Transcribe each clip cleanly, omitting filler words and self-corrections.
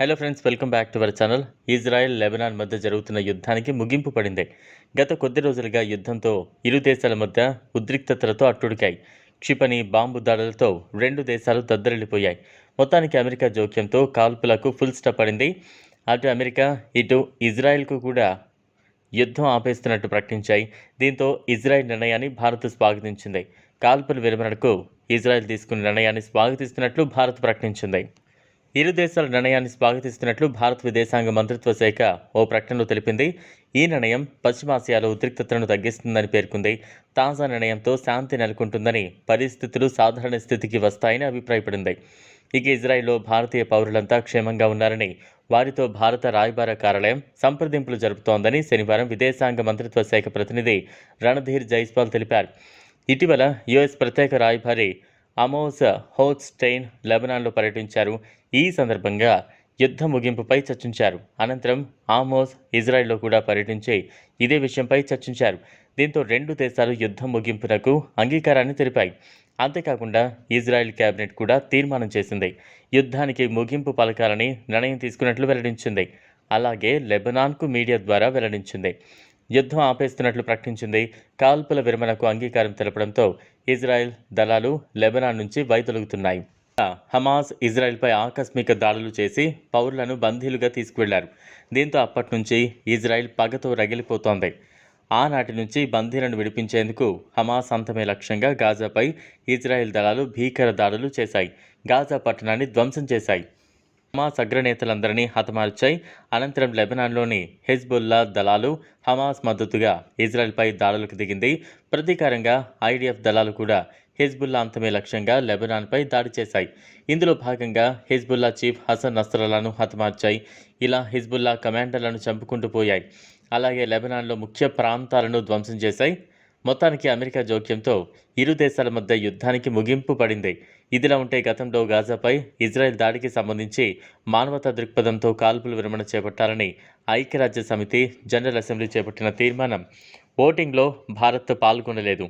Hello friends, welcome back to our channel. Israel, Lebanon మధ్య జరుగుతున్న యుద్ధానికి ముగింపు పడింది. గత కొద్ది రోజులుగా యుద్ధంతో ఇరు దేశాల మధ్య ఉద్రిక్తతలతో అట్టుడికాయి. క్షిపణి, బాంబు దాడులతో రెండు దేశాలు దద్దరిల్లిపోయాయి. మొత్తానికి అమెరికా జోక్యంతో కాల్పులకు ఫుల్ స్టాప్ పడింది. అటు అమెరికా, ఇటు ఇజ్రాయెల్కు కూడా యుద్ధం ఆపేస్తున్నట్టు ప్రకటించాయి. దీంతో ఇజ్రాయెల్ నిర్ణయాన్ని భారత్ స్వాగతించింది. కాల్పుల విరమణకు ఇజ్రాయెల్ తీసుకున్న నిర్ణయాన్ని స్వాగతిస్తున్నట్లు భారత్ ప్రకటించింది. ఇరు దేశాల నిర్ణయాన్ని స్వాగతిస్తున్నట్లు భారత విదేశాంగ మంత్రిత్వ శాఖ ఓ ప్రకటనలో తెలిపింది. ఈ నిర్ణయం పశ్చిమాసియాలో ఉద్రిక్తతలను తగ్గిస్తుందని పేర్కొంది. తాజా నిర్ణయంతో శాంతి నెలకొంటుందని, పరిస్థితులు సాధారణ స్థితికి వస్తాయని అభిప్రాయపడింది. ఇక ఇజ్రాయెల్లో భారతీయ పౌరులంతా క్షేమంగా ఉన్నారని, వారితో భారత రాయబార కార్యాలయం సంప్రదింపులు జరుపుతోందని శనివారం విదేశాంగ మంత్రిత్వ శాఖ ప్రతినిధి రణధీర్ జైస్వాల్ తెలిపారు. ఇటీవల యుఎస్ ప్రత్యేక రాయబారి అమోస్ హోచ్స్టైన్ లెబనాన్లో పర్యటించారు. ఈ సందర్భంగా యుద్ధ ముగింపుపై చర్చించారు. అనంతరం ఆమోస్ ఇజ్రాయెల్లో కూడా పర్యటించి ఇదే విషయంపై చర్చించారు. దీంతో రెండు దేశాలు యుద్ధం ముగింపునకు అంగీకారాన్ని తెలిపాయి. అంతేకాకుండా ఇజ్రాయెల్ కేబినెట్ కూడా తీర్మానం చేసింది. యుద్ధానికి ముగింపు పలకాలని నిర్ణయం తీసుకున్నట్లు వెల్లడించింది. అలాగే లెబనాన్కు మీడియా ద్వారా వెల్లడించింది. యుద్ధం ఆపేస్తున్నట్లు ప్రకటించింది. కాల్పుల విరమణకు అంగీకారం తెలపడంతో ఇజ్రాయెల్ దళాలు లెబనాన్ నుంచి వైదొలుగుతున్నాయి. హమాస్ ఇజ్రాయెల్పై ఆకస్మిక దాడులు చేసి పౌరులను బందీలుగా తీసుకువెళ్లారు. దీంతో అప్పటి నుంచి ఇజ్రాయెల్ పగతో రగిలిపోతోంది. ఆనాటి నుంచి బందీలను విడిపించేందుకు హమాస్ అంతమే లక్ష్యంగా గాజాపై ఇజ్రాయెల్ దళాలు భీకర దాడులు చేశాయి. గాజా పట్టణాన్ని ధ్వంసం చేశాయి. హమాస్ అగ్రనేతలందరినీ హతమార్చాయి. అనంతరం లెబనాన్లోని హెజ్బుల్లా దళాలు హమాస్ మద్దతుగా ఇజ్రాయెల్పై దాడులకు దిగింది. ప్రతీకారంగా ఐడిఎఫ్ దళాలు కూడా హెజ్బుల్లా అంతమే లక్ష్యంగా లెబనాన్పై దాడి చేశాయి. ఇందులో భాగంగా హెజ్బుల్లా చీఫ్ హసన్ నస్రల్లాను హతమార్చాయి. ఇలా హెజ్బుల్లా కమాండర్లను చంపుకుంటూ పోయాయి. అలాగే లెబనాన్లో ముఖ్య ప్రాంతాలను ధ్వంసం చేశాయి. మొత్తానికి అమెరికా జోక్యంతో ఇరు దేశాల మధ్య యుద్ధానికి ముగింపు పడింది. ఇదిలా ఉంటే గతంలో గాజాపై ఇజ్రాయెల్ దాడికి సంబంధించి మానవతా దృక్పథంతో కాల్పుల విరమణ చేపట్టాలని ఐక్యరాజ్య సమితి జనరల్ అసెంబ్లీ చేపట్టిన తీర్మానం ఓటింగ్లో భారత్ పాల్గొనలేదు.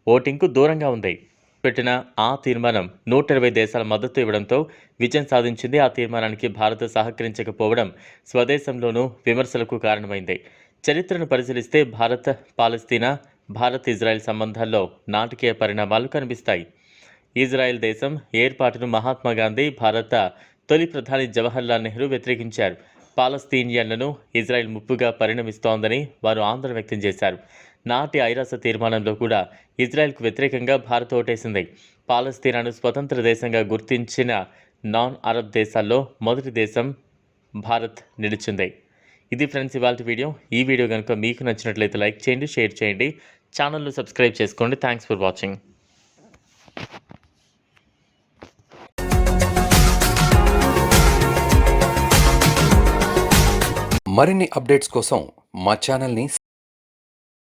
ఓటింగ్కు దూరంగా ఉంది. పెట్టిన ఆ తీర్మానం 120 దేశాల మద్దతు ఇవ్వడంతో విజయం సాధించింది. ఆ తీర్మానానికి భారత్ సహకరించకపోవడం స్వదేశంలోనూ విమర్శలకు కారణమైంది. చరిత్రను పరిశీలిస్తే భారత్ పాలస్తీనా, భారత్ ఇజ్రాయెల్ సంబంధాల్లో నాటకీయ పరిణామాలు కనిపిస్తాయి. ఇజ్రాయెల్ దేశం ఏర్పాటును మహాత్మా గాంధీ, భారత తొలి ప్రధాని జవహర్లాల్ నెహ్రూ వ్యతిరేకించారు. పాలస్తీనియన్లను ఇజ్రాయెల్ ముప్పుగా పరిణమిస్తోందని వారు ఆందోళన వ్యక్తం చేశారు. నాటి ఐరాస తీర్మానంలో కూడా ఇజ్రాయెల్కు వ్యతిరేకంగా భారత్ ఓటేసింది. పాలస్తీనాను స్వతంత్ర దేశంగా గుర్తించిన నాన్ అరబ్ దేశాల్లో మొదటి దేశం భారత్ నిలిచింది. ఇది ఫ్రెండ్స్ ఇవాల్టి వీడియో. ఈ వీడియో కనుక మీకు నచ్చినట్లయితే లైక్ చేయండి, షేర్ చేయండి, ఛానల్ను సబ్స్క్రైబ్ చేసుకోండి. Thanks for watching. మరిన్ని అప్డేట్స్ కోసం మా ఛానల్ని